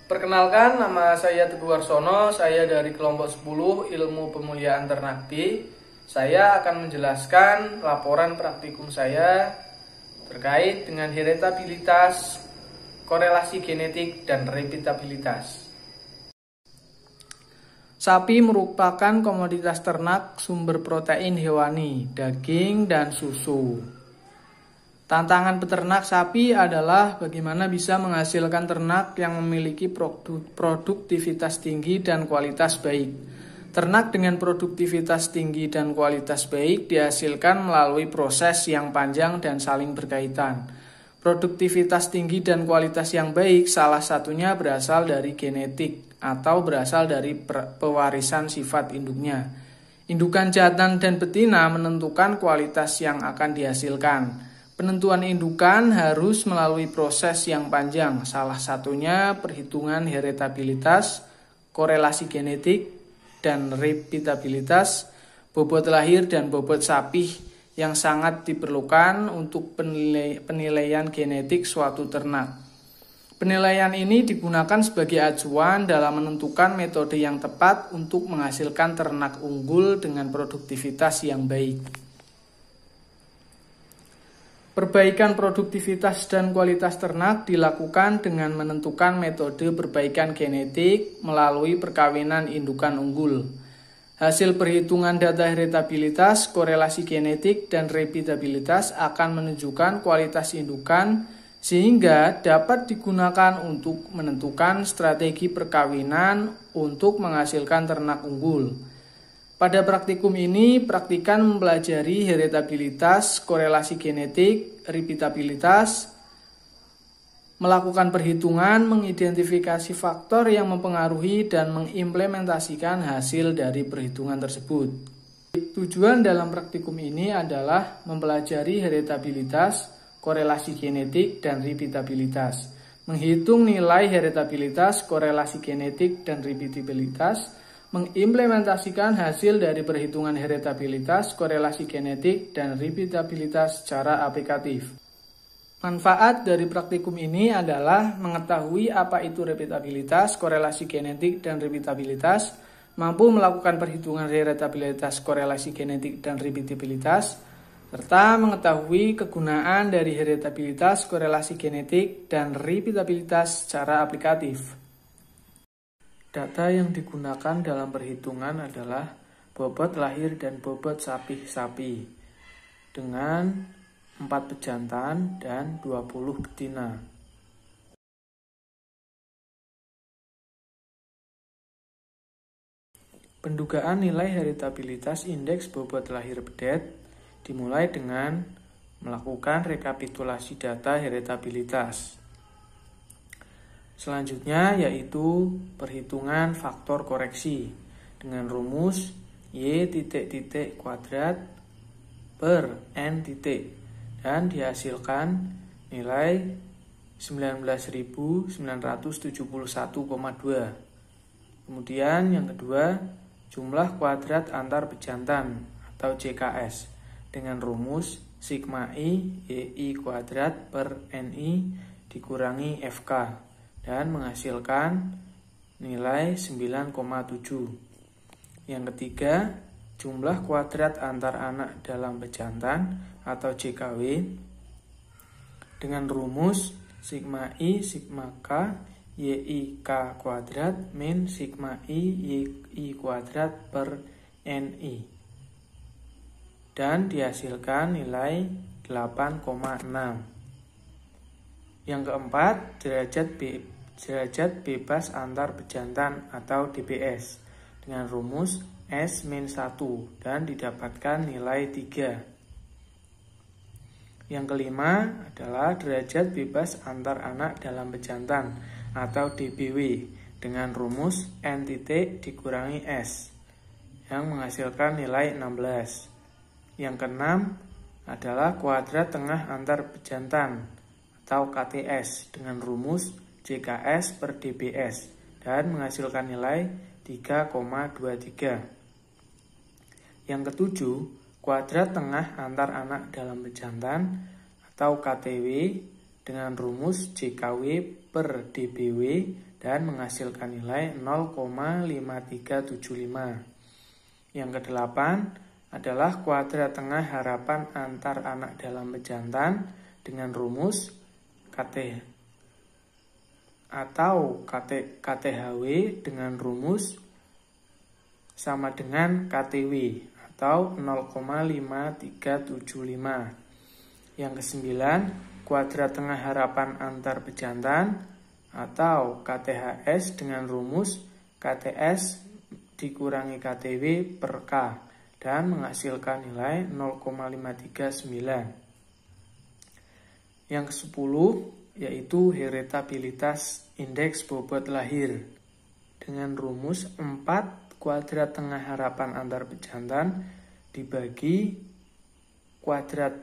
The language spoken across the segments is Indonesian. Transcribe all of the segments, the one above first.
Perkenalkan, nama saya Teguh Warsono, saya dari kelompok 10 Ilmu Pemuliaan Ternak B. Saya akan menjelaskan laporan praktikum saya terkait dengan heritabilitas, korelasi genetik, dan repeatabilitas. Sapi merupakan komoditas ternak sumber protein hewani, daging, dan susu. Tantangan peternak sapi adalah bagaimana bisa menghasilkan ternak yang memiliki produktivitas tinggi dan kualitas baik. Ternak dengan produktivitas tinggi dan kualitas baik dihasilkan melalui proses yang panjang dan saling berkaitan. Produktivitas tinggi dan kualitas yang baik salah satunya berasal dari genetik atau berasal dari pewarisan sifat induknya. Indukan jantan dan betina menentukan kualitas yang akan dihasilkan. Penentuan indukan harus melalui proses yang panjang, salah satunya perhitungan heritabilitas, korelasi genetik, dan repeatabilitas, bobot lahir dan bobot sapi yang sangat diperlukan untuk penilaian genetik suatu ternak. Penilaian ini digunakan sebagai acuan dalam menentukan metode yang tepat untuk menghasilkan ternak unggul dengan produktivitas yang baik. Perbaikan produktivitas dan kualitas ternak dilakukan dengan menentukan metode perbaikan genetik melalui perkawinan indukan unggul. Hasil perhitungan data heritabilitas, korelasi genetik, dan repeatabilitas akan menunjukkan kualitas indukan sehingga dapat digunakan untuk menentukan strategi perkawinan untuk menghasilkan ternak unggul. Pada praktikum ini, praktikan mempelajari heritabilitas, korelasi genetik, repeatabilitas, melakukan perhitungan, mengidentifikasi faktor yang mempengaruhi, dan mengimplementasikan hasil dari perhitungan tersebut. Tujuan dalam praktikum ini adalah mempelajari heritabilitas, korelasi genetik, dan repeatabilitas, menghitung nilai heritabilitas, korelasi genetik, dan repeatabilitas, mengimplementasikan hasil dari perhitungan heritabilitas, korelasi genetik, dan repeatabilitas secara aplikatif. Manfaat dari praktikum ini adalah mengetahui apa itu repeatabilitas, korelasi genetik, dan repeatabilitas, mampu melakukan perhitungan heritabilitas, korelasi genetik, dan repeatabilitas, serta mengetahui kegunaan dari heritabilitas, korelasi genetik, dan repeatabilitas secara aplikatif. Data yang digunakan dalam perhitungan adalah bobot lahir dan bobot sapi-sapi dengan 4 pejantan dan 20 betina. Pendugaan nilai heritabilitas indeks bobot lahir bedet dimulai dengan melakukan rekapitulasi data heritabilitas. Selanjutnya yaitu perhitungan faktor koreksi dengan rumus Y kuadrat per N titik dan dihasilkan nilai 19.971,2. Kemudian yang kedua, jumlah kuadrat antar pejantan atau JKS dengan rumus sigma I YI kuadrat per NI dikurangi FK dan menghasilkan nilai 9,7. Yang ketiga, jumlah kuadrat antar anak dalam pejantan atau JKW dengan rumus sigma I sigma K YI K kuadrat min sigma I YI kuadrat per NI dan dihasilkan nilai 8,6. Yang keempat, derajat bebas antar pejantan atau DBS dengan rumus S-1 dan didapatkan nilai 3. Yang kelima adalah derajat bebas antar anak dalam pejantan atau DBW dengan rumus N titik dikurangi S yang menghasilkan nilai 16. Yang keenam adalah kuadrat tengah antar pejantan atau KTS dengan rumus JKS per DBS dan menghasilkan nilai 3,23. Yang ketujuh, kuadrat tengah antar anak dalam pejantan atau KTW dengan rumus JKW per DBW dan menghasilkan nilai 0,5375. Yang kedelapan adalah kuadrat tengah harapan antar anak dalam pejantan dengan rumus KTHW dengan rumus sama dengan KTW atau 0,5375. Yang kesembilan, kuadrat tengah harapan antar pejantan atau KTHS dengan rumus KTS dikurangi KTW per K dan menghasilkan nilai 0,539. Yang ke-10 yaitu heritabilitas indeks bobot lahir dengan rumus 4 kuadrat tengah harapan antar pejantan dibagi kuadrat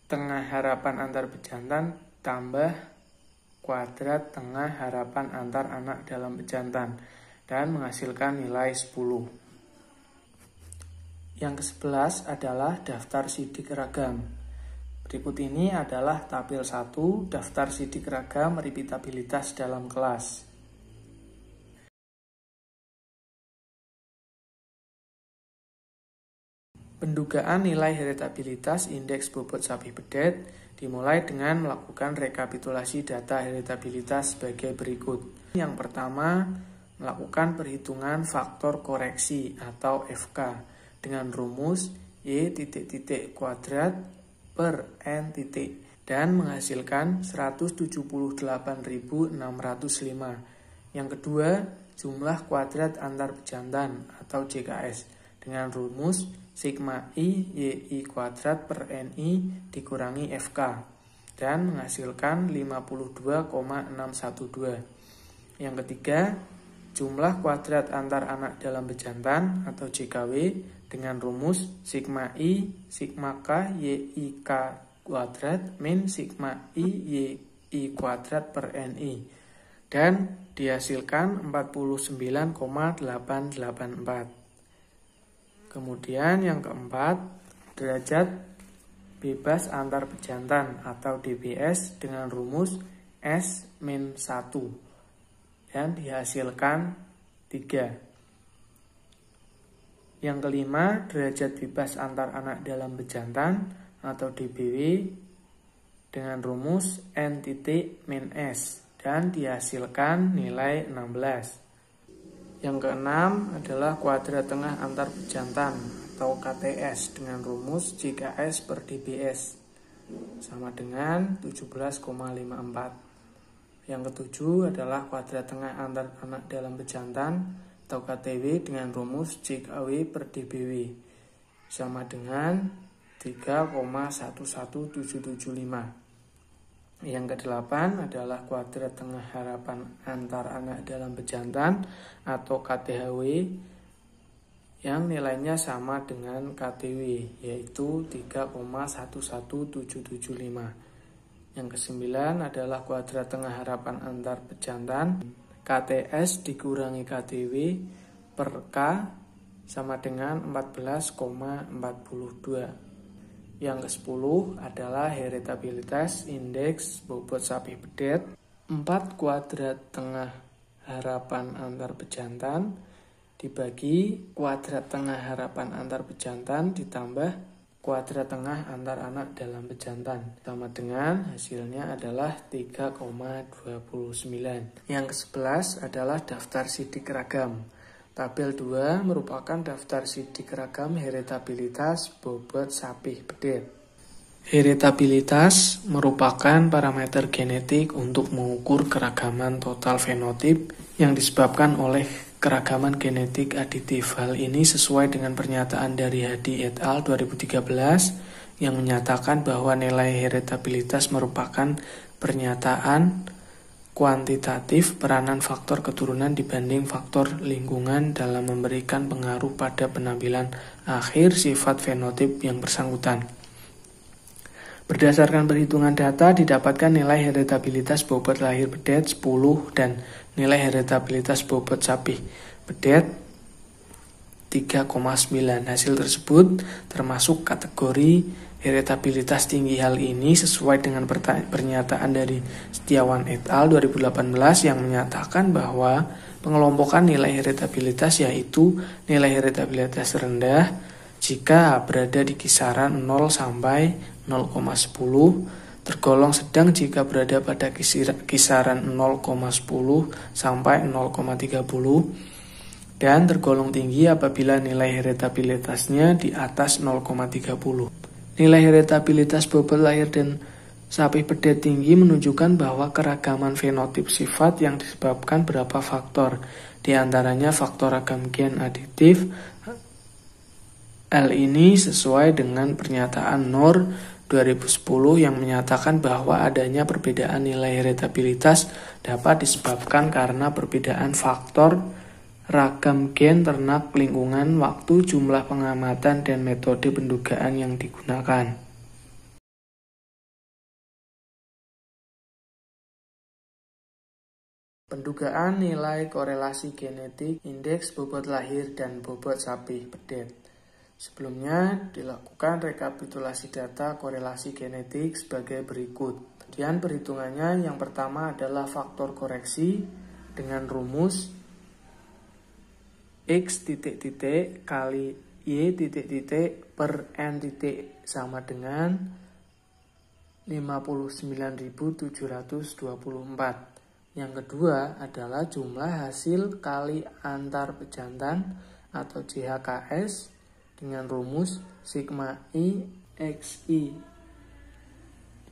tengah harapan antar pejantan tambah kuadrat tengah harapan antar anak dalam pejantan dan menghasilkan nilai 10. Yang ke-11 adalah daftar sidik ragam. Berikut ini adalah tabel 1 daftar sidik ragam repitabilitas dalam kelas. Pendugaan nilai heritabilitas indeks bobot sapi bedet dimulai dengan melakukan rekapitulasi data heritabilitas sebagai berikut. Yang pertama, melakukan perhitungan faktor koreksi atau FK dengan rumus Y kuadrat per N dan menghasilkan 178.605. Yang kedua, jumlah kuadrat antar pejantan atau JKS dengan rumus sigma I YI kuadrat per NI dikurangi FK dan menghasilkan 52,612. Yang ketiga, jumlah kuadrat antar anak dalam pejantan atau JKW dengan rumus sigma I sigma K YI K kuadrat min sigma I YI kuadrat per NI dan dihasilkan 49,884. Kemudian yang keempat, derajat bebas antar pejantan atau DBS dengan rumus S-1 dan dihasilkan 3. Yang kelima, derajat bebas antar anak dalam pejantan atau DBW dengan rumus N-S dan dihasilkan nilai 16. Yang keenam adalah kuadrat tengah antar pejantan atau KTS dengan rumus JKS per DBS sama dengan 17,54. Yang ketujuh adalah kuadrat tengah antar anak dalam pejantan atau KTW dengan rumus JKW per DBW sama dengan 3,11775. Yang kedelapan adalah kuadrat tengah harapan antar anak dalam pejantan atau KTHW yang nilainya sama dengan KTW yaitu 3,11775. Yang kesembilan adalah kuadrat tengah harapan antar pejantan KTS dikurangi KTW per K sama dengan 14,42. Yang ke-10 adalah heritabilitas indeks bobot sapi bedet 4 kuadrat tengah harapan antar pejantan dibagi kuadrat tengah harapan antar pejantan ditambah kuadrat tengah antar anak dalam pejantan sama dengan hasilnya adalah 3,29. Yang ke-11 adalah daftar sidik ragam. Tabel 2 merupakan daftar sidik ragam heritabilitas bobot sapi bedet. Heritabilitas merupakan parameter genetik untuk mengukur keragaman total fenotip yang disebabkan oleh keragaman genetik aditif. Hal ini sesuai dengan pernyataan dari Hadi et al. 2013 yang menyatakan bahwa nilai heritabilitas merupakan pernyataan kuantitatif peranan faktor keturunan dibanding faktor lingkungan dalam memberikan pengaruh pada penampilan akhir sifat fenotip yang bersangkutan. Berdasarkan perhitungan data didapatkan nilai heritabilitas bobot lahir bedet 10 dan nilai heritabilitas bobot sapi bedet 3,9. Hasil tersebut termasuk kategori heritabilitas tinggi. Hal ini sesuai dengan pernyataan dari Setiawan et al. 2018 yang menyatakan bahwa pengelompokan nilai heritabilitas yaitu nilai heritabilitas rendah jika berada di kisaran 0 sampai 0,10, tergolong sedang jika berada pada kisaran 0,10 sampai 0,30, dan tergolong tinggi apabila nilai heritabilitasnya di atas 0,30. Nilai heritabilitas bobot lahir dan sapi pedet tinggi menunjukkan bahwa keragaman fenotip sifat yang disebabkan beberapa faktor, di antaranya faktor ragam gen aditif. Hal ini sesuai dengan pernyataan Nur 2010 yang menyatakan bahwa adanya perbedaan nilai heritabilitas dapat disebabkan karena perbedaan faktor ragam gen, ternak, lingkungan, waktu, jumlah pengamatan, dan metode pendugaan yang digunakan. Pendugaan nilai korelasi genetik, indeks bobot lahir, dan bobot sapi pedet. Sebelumnya dilakukan rekapitulasi data korelasi genetik sebagai berikut. Kemudian perhitungannya yang pertama adalah faktor koreksi dengan rumus X titik-titik kali Y titik-titik per N titik sama dengan 59.724. Yang kedua adalah jumlah hasil kali antar pejantan atau JHKS dengan rumus sigma I XI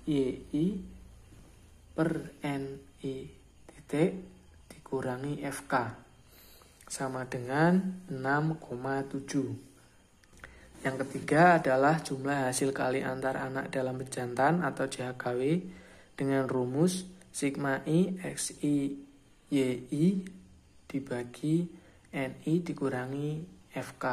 YI per NI titik dikurangi FK sama dengan 6,7. Yang ketiga adalah jumlah hasil kali antar anak dalam pejantan atau JHKW dengan rumus sigma I XI YI dibagi NI dikurangi FK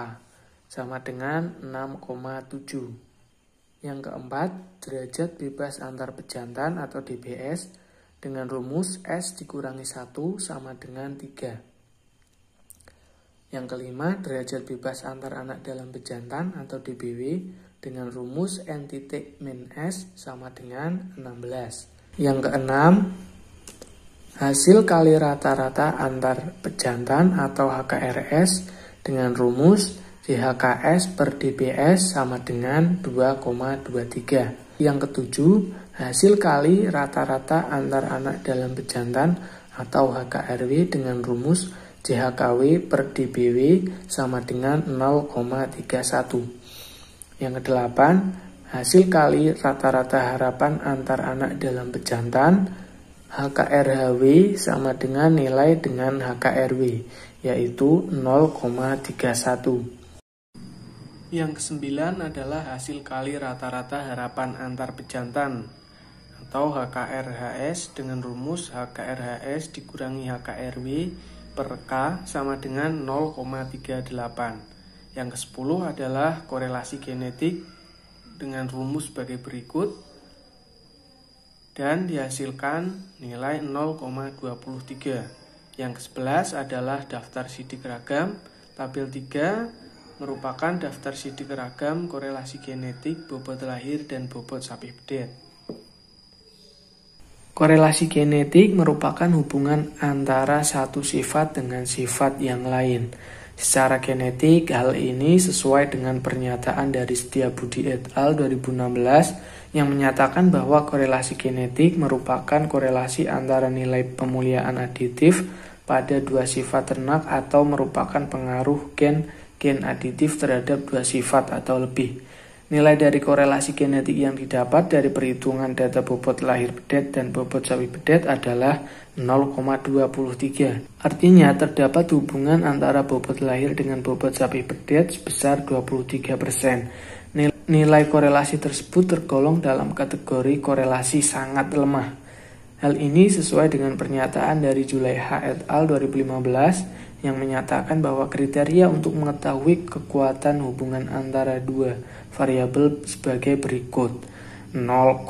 sama dengan 6,7. Yang keempat, derajat bebas antar pejantan atau DBS dengan rumus S dikurangi 1 sama dengan 3. Yang kelima, derajat bebas antar anak dalam pejantan atau DBW dengan rumus N titik min S sama dengan 16. Yang keenam, hasil kali rata-rata antar pejantan atau HKRS dengan rumus JHKS per DBS sama dengan 2,23. Yang ketujuh, hasil kali rata-rata antar anak dalam pejantan atau HKRW dengan rumus JHKW per DBW sama dengan 0,31. Yang kedelapan, hasil kali rata-rata harapan antar anak dalam pejantan HKRHW sama dengan nilai dengan HKRW, yaitu 0,31. Yang kesembilan adalah hasil kali rata-rata harapan antar pejantan atau HKRHS dengan rumus HKRHS dikurangi HKRW per K sama dengan 0,38. Yang ke-10 adalah korelasi genetik dengan rumus sebagai berikut dan dihasilkan nilai 0,23. Yang ke-11 adalah daftar sidik ragam. Tabel 3 merupakan daftar sidik ragam korelasi genetik bobot lahir dan bobot sapi pedet. Korelasi genetik merupakan hubungan antara satu sifat dengan sifat yang lain. Secara genetik, hal ini sesuai dengan pernyataan dari Setiabudi et al. 2016 yang menyatakan bahwa korelasi genetik merupakan korelasi antara nilai pemuliaan aditif pada dua sifat ternak atau merupakan pengaruh gen aditif terhadap dua sifat atau lebih. Nilai dari korelasi genetik yang didapat dari perhitungan data bobot lahir pedet dan bobot sapi pedet adalah 0,23. Artinya terdapat hubungan antara bobot lahir dengan bobot sapi pedet sebesar 23%. Nilai korelasi tersebut tergolong dalam kategori korelasi sangat lemah. Hal ini sesuai dengan pernyataan dari Zulaiha et al. 2015 yang menyatakan bahwa kriteria untuk mengetahui kekuatan hubungan antara dua variabel sebagai berikut. 0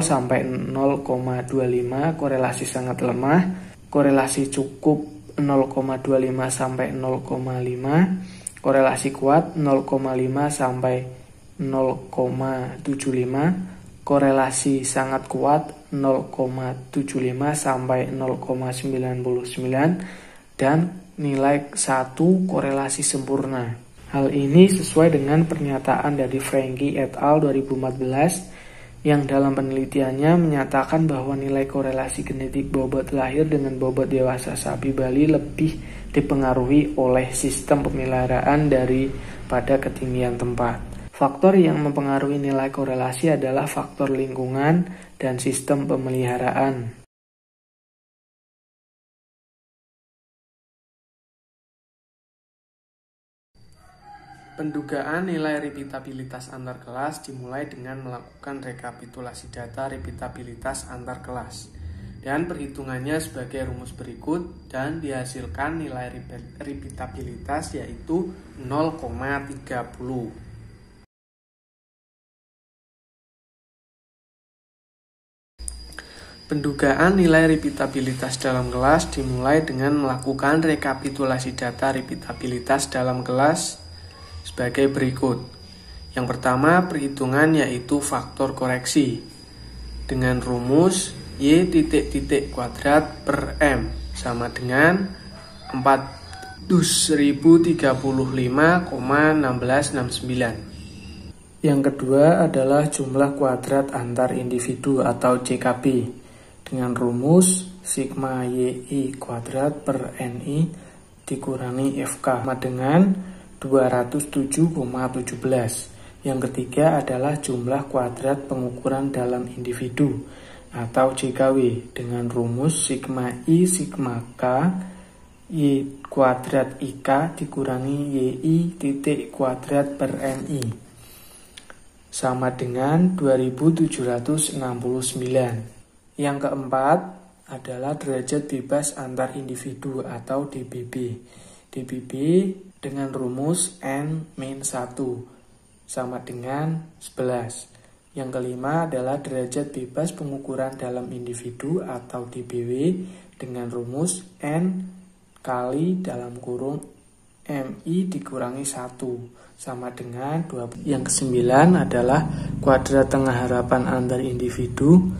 sampai 0,25 korelasi sangat lemah, korelasi cukup 0,25 sampai 0,5, korelasi kuat 0,5 sampai 0,75, korelasi sangat kuat 0,75 sampai 0,99, dan nilai 1 korelasi sempurna. Hal ini sesuai dengan pernyataan dari Frankie et al. 2014 yang dalam penelitiannya menyatakan bahwa nilai korelasi genetik bobot lahir dengan bobot dewasa sapi Bali lebih dipengaruhi oleh sistem pemeliharaan daripada ketinggian tempat. Faktor yang mempengaruhi nilai korelasi adalah faktor lingkungan dan sistem pemeliharaan. Pendugaan nilai repeatabilitas antar kelas dimulai dengan melakukan rekapitulasi data repeatabilitas antar kelas dan perhitungannya sebagai rumus berikut, dan dihasilkan nilai repeatabilitas yaitu 0,30. Pendugaan nilai repeatabilitas dalam kelas dimulai dengan melakukan rekapitulasi data repeatabilitas dalam kelas sebagai berikut. Yang pertama, perhitungan yaitu faktor koreksi dengan rumus Y titik kuadrat per M sama dengan 4.035,1669. Yang kedua adalah jumlah kuadrat antar individu atau JKB dengan rumus sigma YI kuadrat per NI dikurangi FK sama dengan 207,17. Yang ketiga adalah jumlah kuadrat pengukuran dalam individu atau JKW dengan rumus sigma I sigma K Y kuadrat IK dikurangi YI titik kuadrat per NI sama dengan 2769. Yang keempat adalah derajat bebas antar individu atau DBB. DBB dengan rumus N-1 sama dengan 11. Yang kelima adalah derajat bebas pengukuran dalam individu atau DBW dengan rumus N kali dalam kurung MI dikurangi 1 sama dengan 20. Yang kesembilan adalah kuadrat tengah harapan antar individu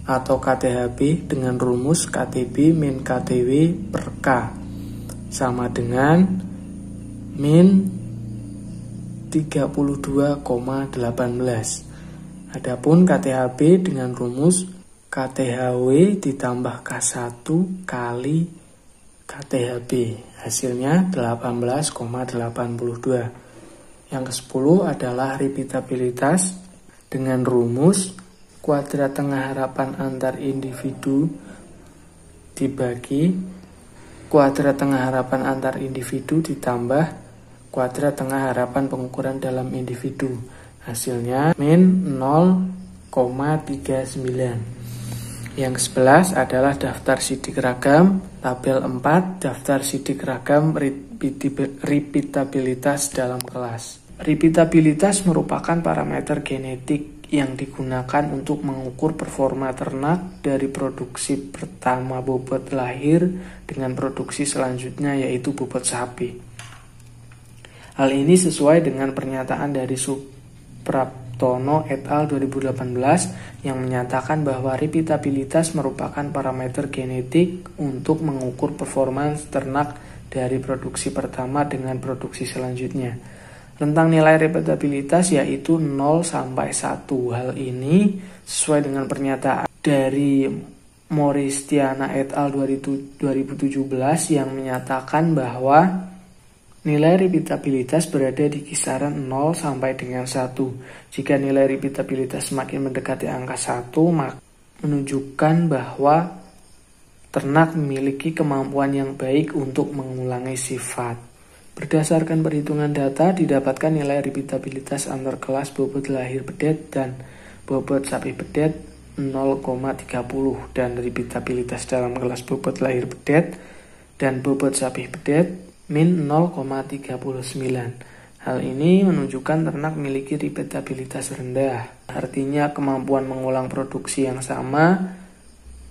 atau KTHB dengan rumus KTB min KTW per K sama dengan min 32,18. Adapun KTHB dengan rumus KTHW ditambah K1 kali KTHB, hasilnya 18,82. Yang ke-10 adalah repeatabilitas dengan rumus kuadrat tengah harapan antar individu dibagi kuadrat tengah harapan antar individu ditambah kuadrat tengah harapan pengukuran dalam individu. Hasilnya min 0,39. Yang ke-11 adalah daftar sidik ragam. Tabel 4, daftar sidik ragam repeatabilitas dalam kelas. Repeatabilitas merupakan parameter genetik yang digunakan untuk mengukur performa ternak dari produksi pertama bobot lahir dengan produksi selanjutnya yaitu bobot sapi. Hal ini sesuai dengan pernyataan dari Supraptono et al. 2018 yang menyatakan bahwa repeatabilitas merupakan parameter genetik untuk mengukur performance ternak dari produksi pertama dengan produksi selanjutnya. Rentang nilai repeatabilitas yaitu 0 sampai 1. Hal ini sesuai dengan pernyataan dari Moristiana et al. 2017 yang menyatakan bahwa nilai repeatabilitas berada di kisaran 0 sampai dengan 1. Jika nilai repeatabilitas semakin mendekati angka 1, maka menunjukkan bahwa ternak memiliki kemampuan yang baik untuk mengulangi sifat. Berdasarkan perhitungan data, didapatkan nilai repeatabilitas antar kelas bobot lahir bedet dan bobot sapi bedet 0,30 dan repeatabilitas dalam kelas bobot lahir bedet dan bobot sapi bedet min 0,39. Hal ini menunjukkan ternak memiliki repeatabilitas rendah. Artinya kemampuan mengulang produksi yang sama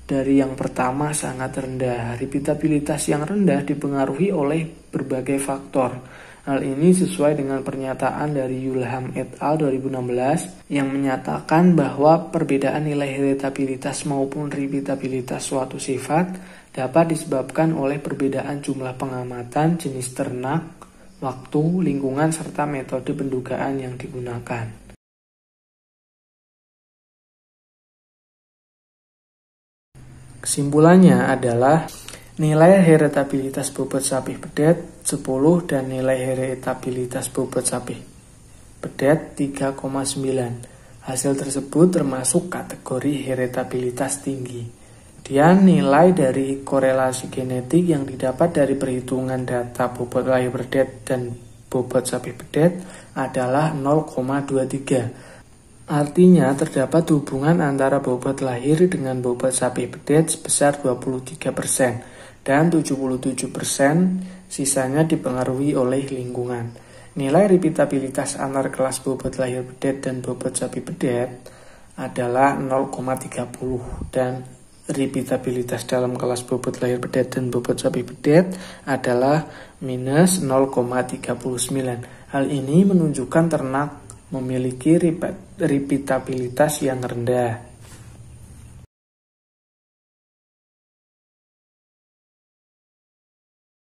dari yang pertama sangat rendah. Repeatabilitas yang rendah dipengaruhi oleh berbagai faktor. Hal ini sesuai dengan pernyataan dari Yulham et al. 2016 yang menyatakan bahwa perbedaan nilai heritabilitas maupun repeatabilitas suatu sifat dapat disebabkan oleh perbedaan jumlah pengamatan, jenis ternak, waktu, lingkungan, serta metode pendugaan yang digunakan. Kesimpulannya adalah nilai heritabilitas bobot sapi bedet 10 dan nilai heritabilitas bobot sapi bedet 3,9. Hasil tersebut termasuk kategori heritabilitas tinggi. Kemudian nilai dari korelasi genetik yang didapat dari perhitungan data bobot lahir bedet dan bobot sapi bedet adalah 0,23. Artinya terdapat hubungan antara bobot lahir dengan bobot sapi bedet sebesar 23% dan 77% sisanya dipengaruhi oleh lingkungan. Nilai repeatabilitas antar kelas bobot lahir bedet dan bobot sapi bedet adalah 0,30 dan repeatabilitas dalam kelas bobot lahir bedet dan bobot sapi bedet adalah minus 0,39. Hal ini menunjukkan ternak memiliki repeatabilitas yang rendah.